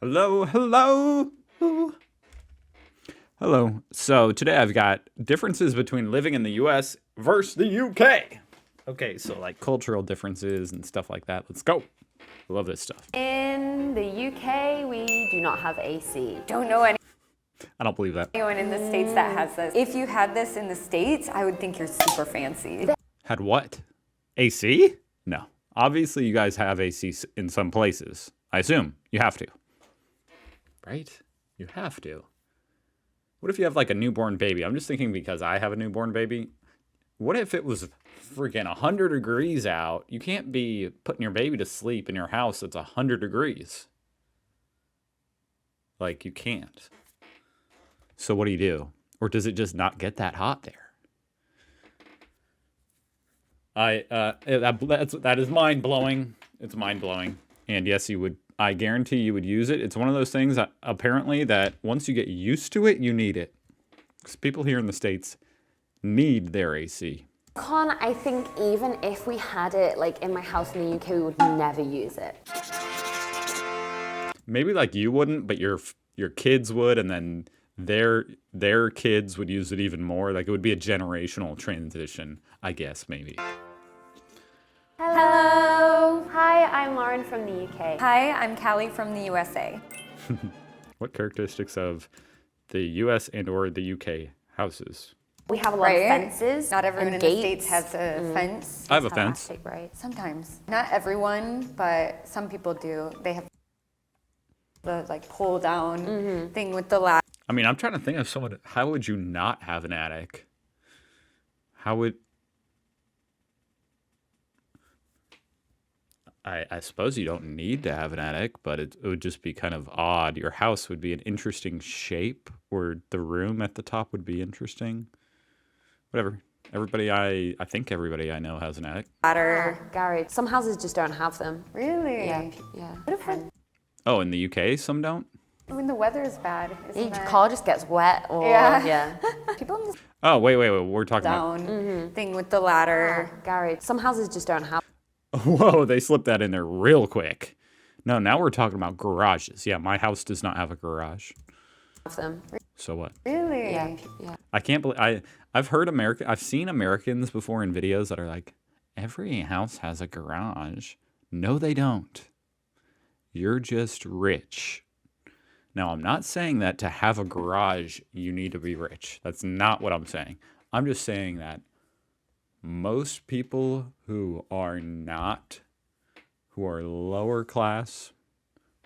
Hello, hello. Hello. So today I've got differences between living in the US versus the UK. Okay, so like cultural differences and stuff like that. Let's go. I love this stuff. In the UK, we do not have AC. Don't know I don't believe that. anyone in the States that has this. If you had this in the States, I would think you're super fancy. Had what? AC? No. Obviously you guys have AC in some places. I assume you have to. Right? You have to. What if you have like a newborn baby? I'm just thinking because I have a newborn baby. What if it was freaking 100 degrees out? You can't be putting your baby to sleep in your house that's 100 degrees. Like, you can't. So what do you do? Or does it just not get that hot there? That is mind-blowing. It's mind-blowing. And yes, you would, I guarantee you would use it. It's one of those things, apparently, that once you get used to it, you need it. Because people here in the States need their AC. Con, I think even if we had it like in my house in the UK, we would never use it. Maybe like you wouldn't, but your kids would, and then their kids would use it even more. Like it would be a generational transition, I guess, maybe. Hello. Hi, I'm Lauren from the UK. Hi, I'm Callie from the USA. What characteristics of the US and or the UK houses? We have a lot of fences. Not everyone and in gates. the States has a fence. I have a fence. Fantastic, right? Sometimes. Not everyone, but some people do. They have the like pull down thing with the ladder. I mean, I'm trying to think of someone. How would you not have an attic? How would... I suppose you don't need to have an attic, but it would just be kind of odd. Your house would be an interesting shape, or the room at the top would be interesting. Whatever. I think everybody I know has an attic. Gary, some houses just don't have them. Really? Yeah. Oh, in the UK, some don't? When the weather is bad, isn't Each that car just gets wet or Yeah. people in the Oh, wait. We're talking about... down thing with the ladder. Gary, some houses just don't have Whoa, they slipped that in there real quick. No, now we're talking about garages. Yeah, my house does not have a garage. them. So what? Really? Yeah. I can't believe I've seen Americans before in videos that are like, every house has a garage. No, they don't. You're just rich. Now, I'm not saying that to have a garage, you need to be rich. That's not what I'm saying. I'm just saying that most people who are lower class,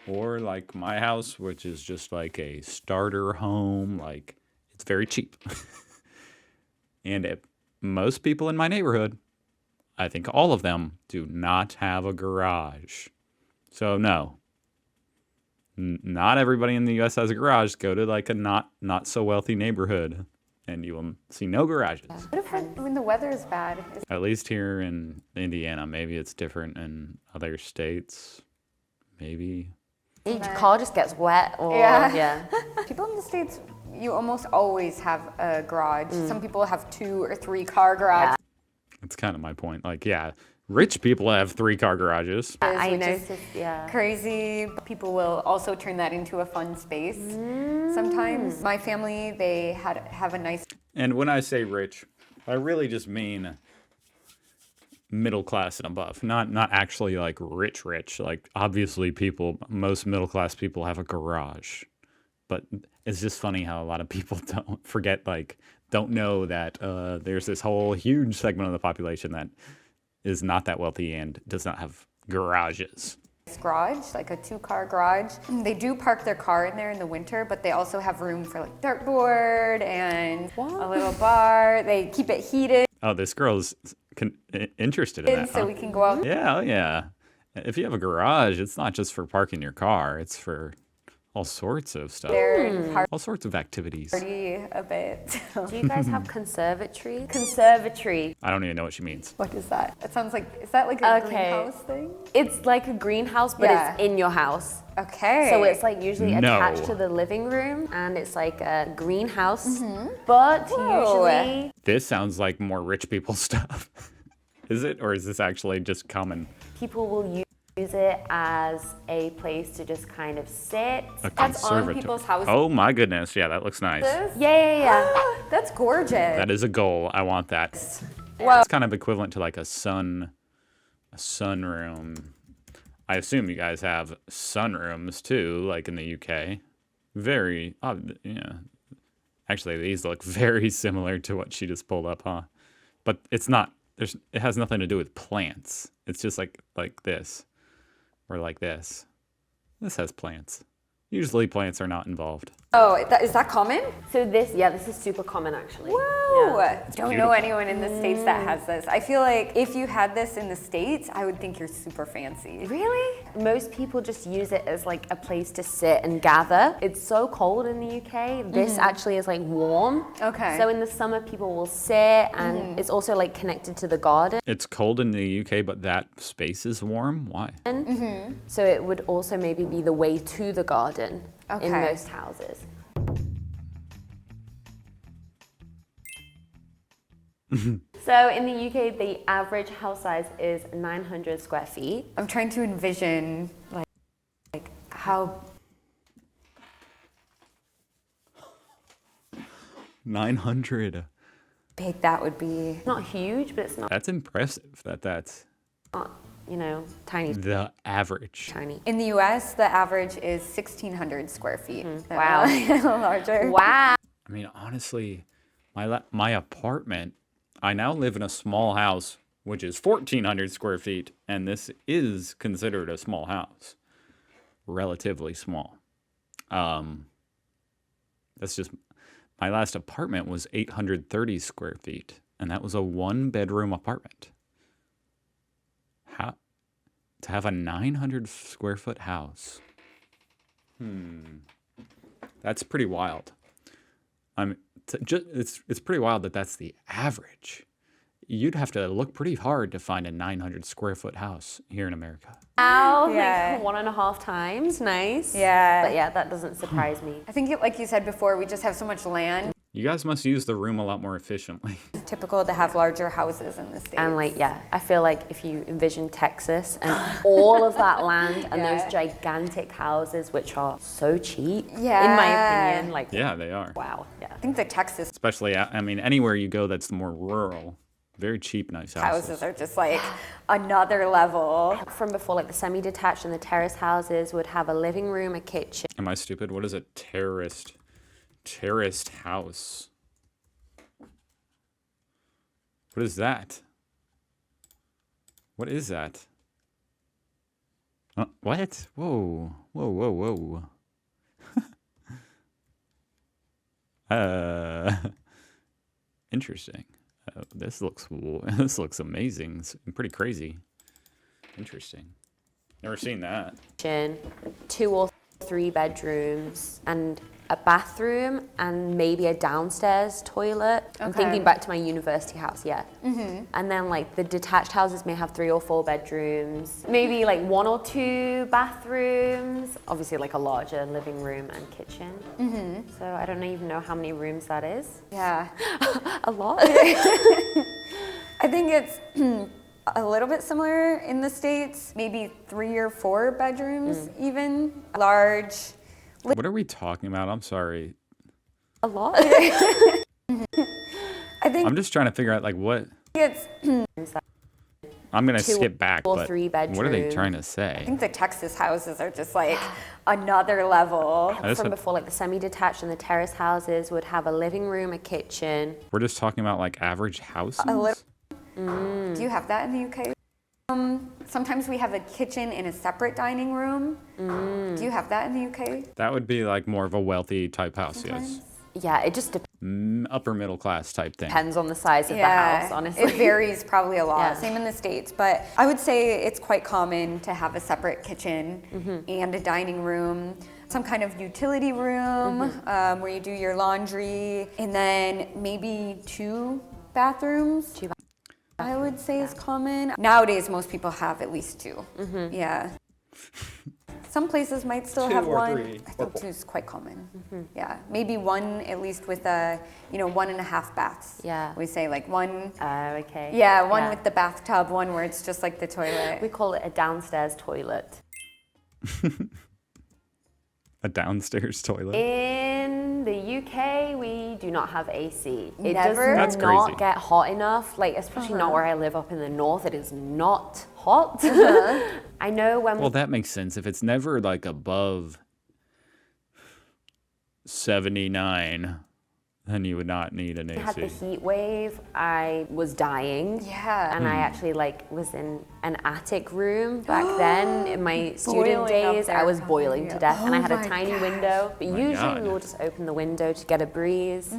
or like my house, which is just like a starter home, like it's very cheap. And most people in my neighborhood, I think all of them, do not have a garage. So no, not everybody in the US has a garage. Go to like a not so wealthy neighborhood and you will see no garages. What if when the weather is bad? At least here in Indiana. Maybe it's different in other states. Maybe. Each car just gets wet or People in the States, you almost always have a garage. Some people have 2 or 3 car garages. That's kind of my point. Like, yeah, rich people have 3-car garages. I which noticed, is yeah. crazy. People will also turn that into a fun space sometimes. My family, they have a nice... And when I say rich, I really just mean middle class and above. Not actually like rich. Like obviously most middle class people have a garage. But it's just funny how a lot of people don't know that there's this whole huge segment of the population that is not that wealthy and does not have garages. garage, like a 2-car garage. They do park their car in there in the winter, but they also have room for like dartboard and a little bar. They keep it heated. Oh, this girl's interested in that. So huh? we can go out. Yeah, oh yeah. If you have a garage, it's not just for parking your car. It's for all sorts of stuff. There and All sorts of activities. party a bit. Do you guys have conservatory? Conservatory. I don't even know what she means. What is that? It sounds like, is that like a Okay. greenhouse thing? It's like a greenhouse, but Yeah. it's in your house. Okay. So it's like usually No. attached to the living room, and it's like a greenhouse. But Whoa. usually, This sounds like more rich people stuff. Is it? Or is this actually just common? people will use use it as a place to just kind of sit. A That's on conservatory. people's houses. Oh my goodness. Yeah, that looks nice. Yeah. That's gorgeous. That is a goal. I want that. Whoa. It's kind of equivalent to like a sunroom. I assume you guys have sunrooms too, like in the UK. Very, yeah. Actually, these look very similar to what she just pulled up, huh? But it's not. It has nothing to do with plants. It's just like this, or like this. This has plants. Usually, plants are not involved. Oh, is that common? So this is super common actually. Whoa! Yeah. Don't beautiful. know anyone in the States that has this. I feel like if you had this in the States, I would think you're super fancy. Really? Most people just use it as like a place to sit and gather. It's so cold in the UK. This actually is like warm. Okay. So in the summer, people will sit, and it's also like connected to the garden. It's cold in the UK, but that space is warm. Why? So it would also maybe be the way to the garden in Okay. most houses. So in the UK, the average house size is 900 square feet. I'm trying to envision like how 900. big that would be. It's not huge, but it's not, That's impressive. That's tiny. the average. Tiny. In the US, the average is 1,600 square feet. So Wow. larger. Wow. I mean, honestly, my apartment, I now live in a small house, which is 1,400 square feet, and this is considered a small house. Relatively small. That's just, my last apartment was 830 square feet, and that was a one-bedroom apartment. How, to have a 900 square foot house? That's pretty wild. It's pretty wild that that's the average. You'd have to look pretty hard to find a 900 square foot house here in America. Wow, Yeah. like 1.5 times, nice. Yeah. But yeah, that doesn't surprise me. I think, like you said before, we just have so much land. You guys must use the room a lot more efficiently. It's typical to have larger houses in the States. And like, yeah, I feel like if you envision Texas and all of that land and Yeah. those gigantic houses, which are so cheap, in my Yeah. opinion, like, Yeah, they are. wow, yeah. I think the Texas Especially, I mean, anywhere you go that's more rural, very cheap, nice houses. houses are just like another level. From before, like the semi-detached and the terrace houses would have a living room, a kitchen. Am I stupid? What is a terraced house? What is that? What is that? What? Whoa. Whoa, whoa, whoa. Interesting. This looks amazing. It's pretty crazy. Interesting. Never seen that. 2 or 3 bedrooms and a bathroom and maybe a downstairs toilet. I'm Okay. thinking back to my university house, yeah. And then like the detached houses may have 3 or 4 bedrooms, maybe like 1 or 2 bathrooms, obviously like a larger living room and kitchen. So I don't even know how many rooms that is. Yeah. A lot. I think it's a little bit similar in the States, maybe 3 or 4 bedrooms even. Large. What are we talking about? I'm sorry. A lot. I think I'm just trying to figure out like what. it's I'm gonna 2 skip back, or but 3 what are they bedroom. trying to I say? think the Texas houses are just like another level. I just From had- before, like the semi-detached and the terrace houses would have a living room, a kitchen. We're just talking about like average houses. Do you have that in the UK? Sometimes we have a kitchen in a separate dining room. Do you have that in the UK? That would be like more of a wealthy type house, yes. Yeah, it just Upper middle class type thing. depends on the size of the house, honestly. It varies probably a lot. Yeah. Same in the States, but I would say it's quite common to have a separate kitchen and a dining room, some kind of utility room where you do your laundry, and then maybe 2 bathrooms. 2 I would say is common. Nowadays, most people have at least 2. Yeah. Some places might still Two have or one. three I or think 2 is quite common. Yeah, maybe 1 at least with a, 1.5 baths. Yeah. We say like 1. Okay. Yeah, 1 with the bathtub, 1 where it's just like the toilet. We call it a downstairs toilet. A downstairs toilet. In the UK, we do not have AC. It Never? does That's not crazy. get hot enough, like especially not where I live up in the north. It is not hot. I know when Well, that makes sense. If it's never like above 79, then you would not need an we had the AC. heat wave, I was dying. Yeah. And I actually was in an attic room back then in my student Boiling up days. there, I was how boiling dare to you. death, and I Oh had a my tiny gosh. window. But My usually God. we will just open the window to get a breeze.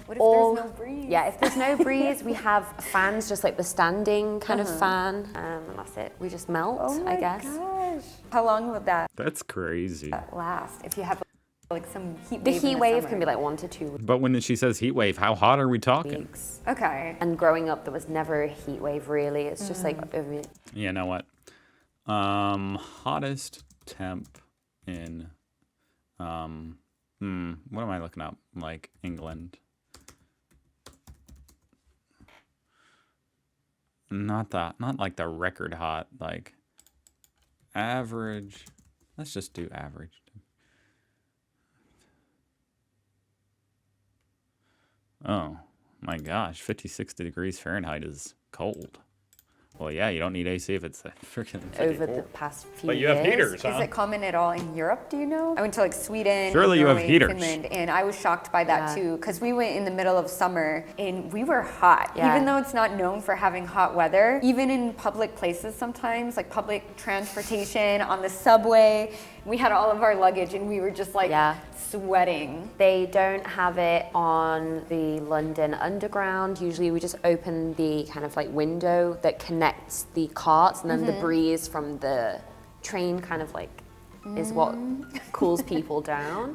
What if there's no breeze? Yeah, if there's no breeze, we have fans, just like the standing kind of fan, and that's it. We just melt, Oh my I guess. gosh. How long would that That's crazy. last if you have like some heat The wave in heat wave summer? can be like 1 to 2 But when she says heat wave, how hot are we talking? weeks. Okay. And growing up, there was never a heat wave really. It's just like You know what? Hottest temp in what am I looking up? Like England. Not like the record hot, like average. Let's just do average. Oh my gosh, 56 degrees Fahrenheit is cold. Well, yeah, you don't need AC if it's freaking 54. over the past few But you have years. heaters, huh? Is it common at all in Europe, do you know? I went to like Sweden, Surely you have Norway, heaters. Finland, and I was shocked by that too, because we went in the middle of summer and we were hot. Yeah. Even though it's not known for having hot weather, even in public places sometimes, like public transportation, on the subway, we had all of our luggage and we were just like sweating. They don't have it on the London Underground. Usually we just open the kind of like window that connects the carts, and then the breeze from the train kind of like is what cools people down.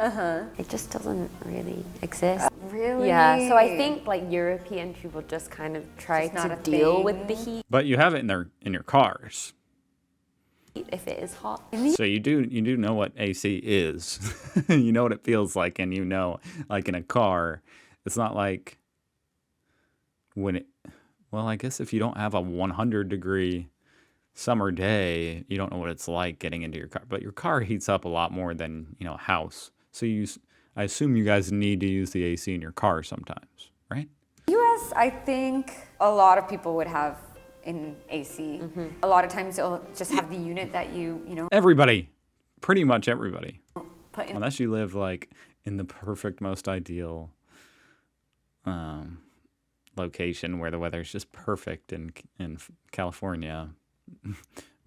It just doesn't really exist. Really? Yeah, so I think like European people just kind of try Just not to a deal with the thing. heat But you have it in your cars. if it is hot. So you do know what AC is. You know what it feels like, and you know, like in a car, it's not like well, I guess if you don't have a 100-degree summer day, you don't know what it's like getting into your car. But your car heats up a lot more than, a house. So I assume you guys need to use the AC in your car sometimes, right? US, I think a lot of people would have in AC. A lot of times it'll just have the unit that you Everybody, pretty much everybody. put in. Unless you live like in the perfect, most ideal location where the weather is just perfect in California,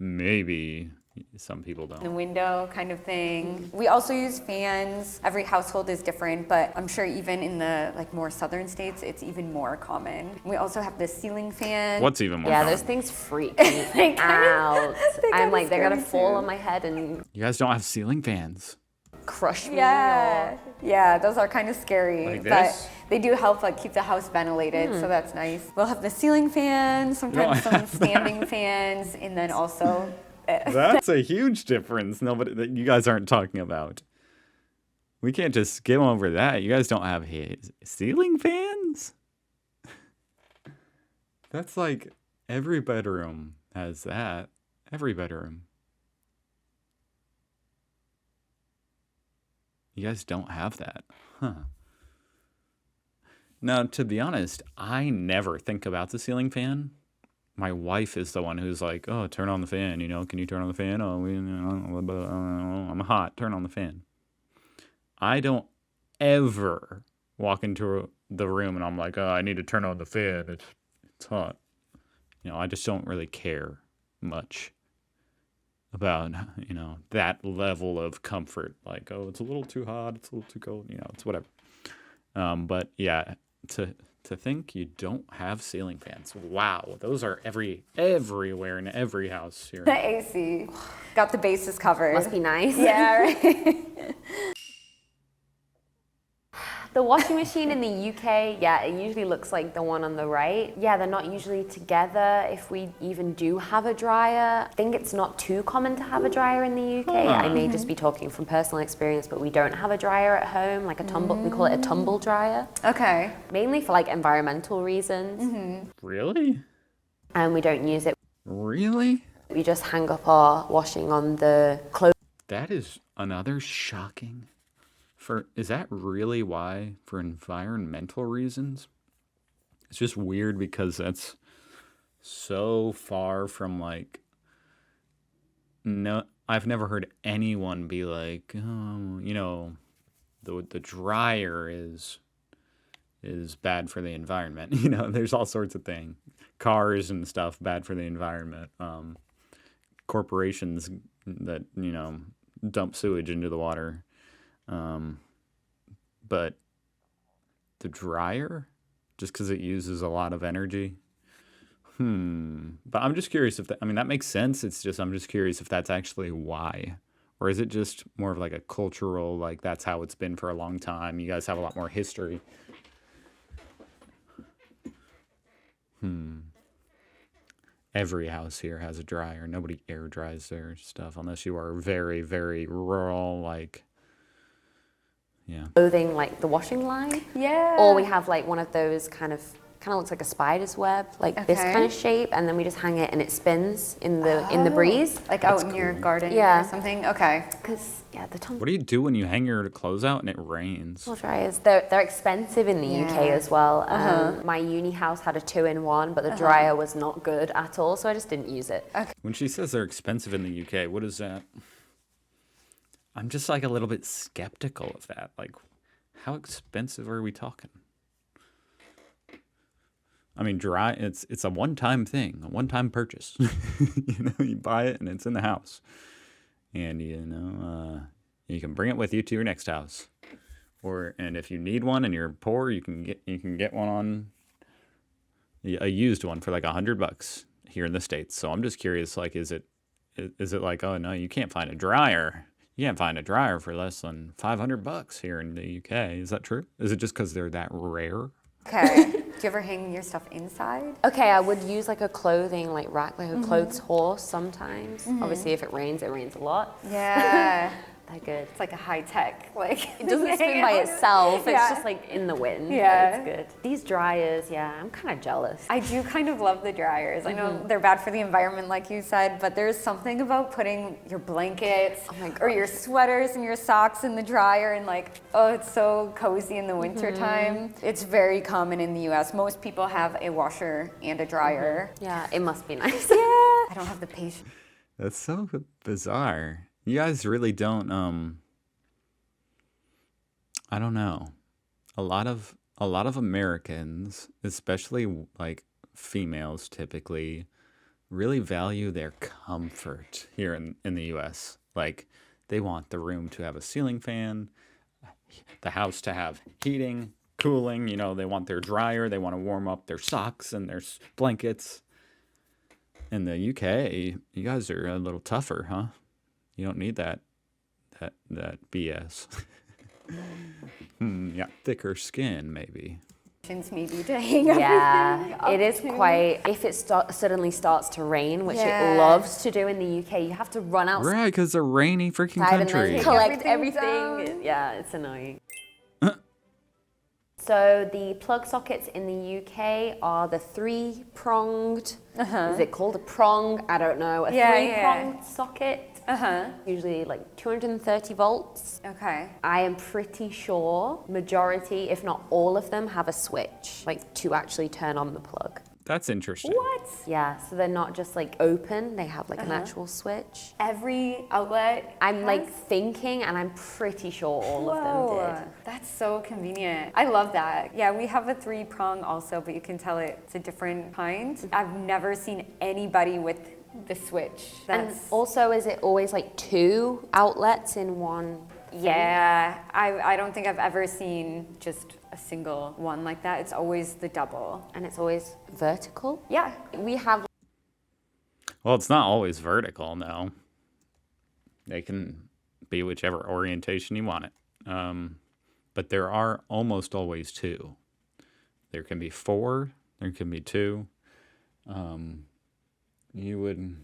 maybe some people The don't. window kind of thing. We also use fans. Every household is different, but I'm sure even in the like more southern states, it's even more common. We also have the ceiling fan. What's even more Yeah, common? those things freak me out. I'm like, they're gonna scary fall too. on my head and You guys don't have ceiling fans. crush me. Yeah, yeah, those are kind of scary, Like but this? they do help like keep the house ventilated, so that's nice. We'll have the ceiling fans, sometimes some standing fans, and then also That's a huge difference. Nobody that you guys aren't talking about. We can't just skim over that. You guys don't have ceiling fans? That's like every bedroom has that. Every bedroom. You guys don't have that. Huh. Now, to be honest, I never think about the ceiling fan. My wife is the one who's like, "Oh, turn on the fan. Can you turn on the fan? Oh, I'm hot. Turn on the fan." I don't ever walk into the room and I'm like, "Oh, I need to turn on the fan. It's hot." I just don't really care much about that level of comfort. Like, oh, it's a little too hot. It's a little too cold. It's whatever. But yeah, to think you don't have ceiling fans. Wow, those are everywhere in every house here. the AC. Got the bases covered. Must be nice. Yeah, right. The washing machine in the UK, yeah, it usually looks like the one on the right. Yeah, they're not usually together. If we even do have a dryer, I think it's not too common to have a dryer in the UK. I may just be talking from personal experience, but we don't have a dryer at home, like a tumble, we call it a tumble dryer. Okay. Mainly for like environmental reasons. Really? And we don't use it. Really? We just hang up our washing on the clothes. That is another shocking. Is that really why? For environmental reasons? It's just weird because that's so far from like. No, I've never heard anyone be like, oh, the dryer is bad for the environment. There's all sorts of things. Cars and stuff bad for the environment. Corporations that dump sewage into the water. But the dryer, just because it uses a lot of energy. But I'm just curious if that makes sense. It's just, I'm just curious if that's actually why. Or is it just more of like a cultural, like that's how it's been for a long time? You guys have a lot more history. Every house here has a dryer. Nobody air dries their stuff unless you are very, very rural, like, yeah. Clothing, like the washing line. Yeah. Or we have like one of those kind of looks like a spider's web, like this Okay. kind of shape, and then we just hang it and it spins in the breeze. Like out in your garden Yeah. or something? Okay. Because the tumble What do you do when you hang your clothes out and it rains? dryers, they're expensive in the UK Yeah. as well. My uni house had a 2-in-1, but the dryer was not good at all, so I just didn't use it. When she says they're expensive in the UK, what is that? I'm just like a little bit skeptical of that. Like, how expensive are we talking? I mean, it's a one-time thing, a one-time purchase. You buy it and it's in the house. And, you can bring it with you to your next house. And if you need one and you're poor, you can get one on a used one for like $100 here in the States. So I'm just curious, like, is it like, oh no, you can't find a dryer. You can't find a dryer for less than $500 here in the UK. Is that true? Is it just because they're that rare? Okay. Do you ever hang your stuff inside? Okay, I would use like a clothing rack, like a clothes horse sometimes. Obviously, if it rains a lot. Yeah. They're good. It's like a high tech, like It doesn't spin by itself. It's Yeah. just like in the wind. Yeah. But it's good. These dryers, I'm kind of jealous. I do kind of love the dryers. I know they're bad for the environment, like you said, but there's something about putting your blankets or your sweaters and your socks in the dryer and it's so cozy in the winter time. It's very common in the US. Most people have a washer and a dryer. Yeah, it must be nice. Yeah. I don't have the patience. That's so bizarre. You guys really don't, I don't know. A lot of Americans, especially like females typically, really value their comfort here in the US. Like, they want the room to have a ceiling fan, the house to have heating, cooling, they want their dryer, they want to warm up their socks and their blankets. In the UK, you guys are a little tougher, huh? You don't need that BS. Yeah, thicker skin maybe. Maybe to hang Yeah, everything up it is to. quite. If it suddenly starts to rain, which Yeah. it loves to do in the UK, you have to run outside Right, because it's a rainy freaking and then country. collect Everything everything. down. Yeah, it's annoying. So the plug sockets in the UK are the 3-pronged. Is it called a prong? I don't know. A Yeah, 3-pronged socket. Uh-huh. Usually like 230 volts. Okay. I am pretty sure majority, if not all of them, have a switch, like to actually turn on the plug. That's interesting. What? Yeah, so they're not just like open, they have like an actual switch. Every outlet. I'm like has- thinking, and I'm pretty sure all of them did. That's so convenient. I love that. Yeah, we have a 3-prong also, but you can tell it's a different kind. I've never seen anybody with the switch. And That's also, is it always like 2 outlets in one? yeah. I don't think I've ever seen just a single one like that. It's always the double. And it's always vertical? Yeah. We have Well, it's not always vertical, no. They can be whichever orientation you want it. but there are almost always two. There can be four, there can be two. You would.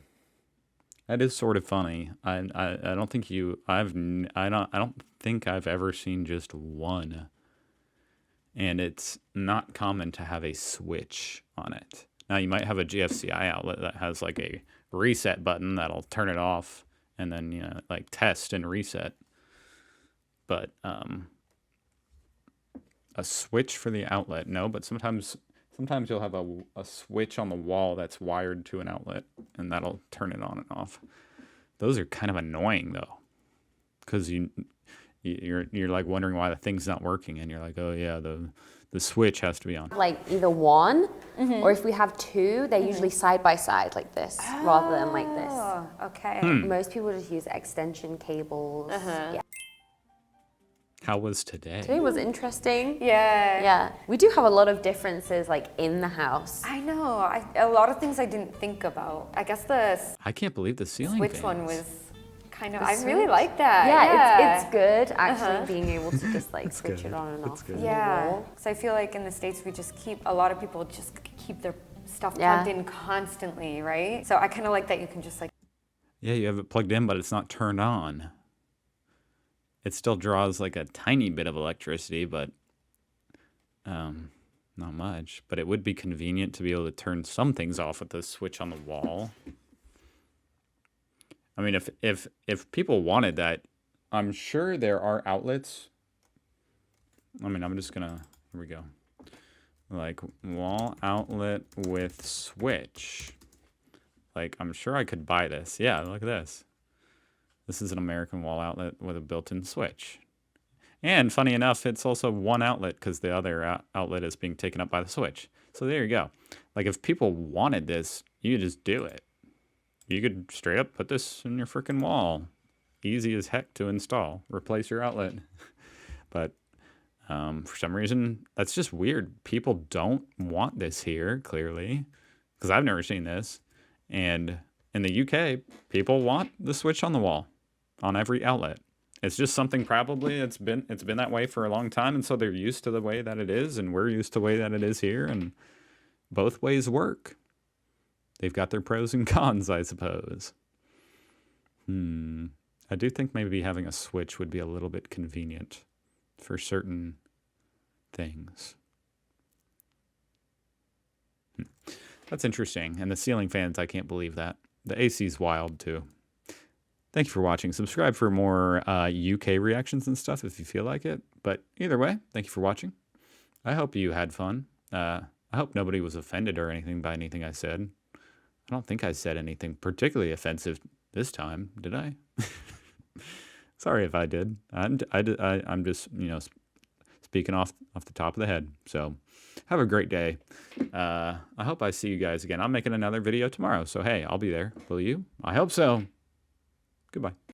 That is sort of funny. I don't think I don't think I've ever seen just one. And it's not common to have a switch on it. Now you might have a GFCI outlet that has like a reset button that'll turn it off and then, you know, like test and reset. But a switch for the outlet, no, but sometimes you'll have a switch on the wall that's wired to an outlet and that'll turn it on and off. Those are kind of annoying though, because you're like wondering why the thing's not working, and you're like, oh yeah, the switch has to be on. Like either one, or if we have two, they're usually side by side like this, rather than like this. Oh, okay. Most people just use extension cables. Yeah. How was today? Today was interesting. Yeah. Yeah, we do have a lot of differences like in the house. I know. A lot of things I didn't think about. I guess the I can't believe the ceiling switch fans. one was kind of. The I really switch? like that. Yeah, it's good actually being able to just like switch good. it on and It's off. good. from the Yeah. wall. So I feel like in the States we just keep, a lot of people just keep their stuff Yeah. plugged in constantly, right? So I kind of like that you can just like. Yeah, you have it plugged in, but it's not turned on. It still draws like a tiny bit of electricity, but not much. But it would be convenient to be able to turn some things off with the switch on the wall. I mean, if people wanted that, I'm sure there are outlets. I mean, I'm just gonna, here we go. Like wall outlet with switch. Like, I'm sure I could buy this. Yeah, look at this. This is an American wall outlet with a built-in switch. And funny enough, it's also one outlet because the other outlet is being taken up by the switch. So there you go. Like if people wanted this, you could just do it. You could straight up put this in your freaking wall. Easy as heck to install. Replace your outlet. But for some reason, that's just weird. People don't want this here, clearly, because I've never seen this. And in the UK, people want the switch on the wall on every outlet. It's just something probably it's been that way for a long time, and so they're used to the way that it is, and we're used to the way that it is here, and both ways work. They've got their pros and cons, I suppose. I do think maybe having a switch would be a little bit convenient for certain things. That's interesting. And the ceiling fans, I can't believe that. The AC's wild too. Thank you for watching. Subscribe for more UK reactions and stuff if you feel like it. But either way, thank you for watching. I hope you had fun. I hope nobody was offended or anything by anything I said. I don't think I said anything particularly offensive this time, did I? Sorry if I did. I'm just, speaking off the top of the head. So have a great day. I hope I see you guys again. I'm making another video tomorrow. So, hey, I'll be there. Will you? I hope so. Goodbye.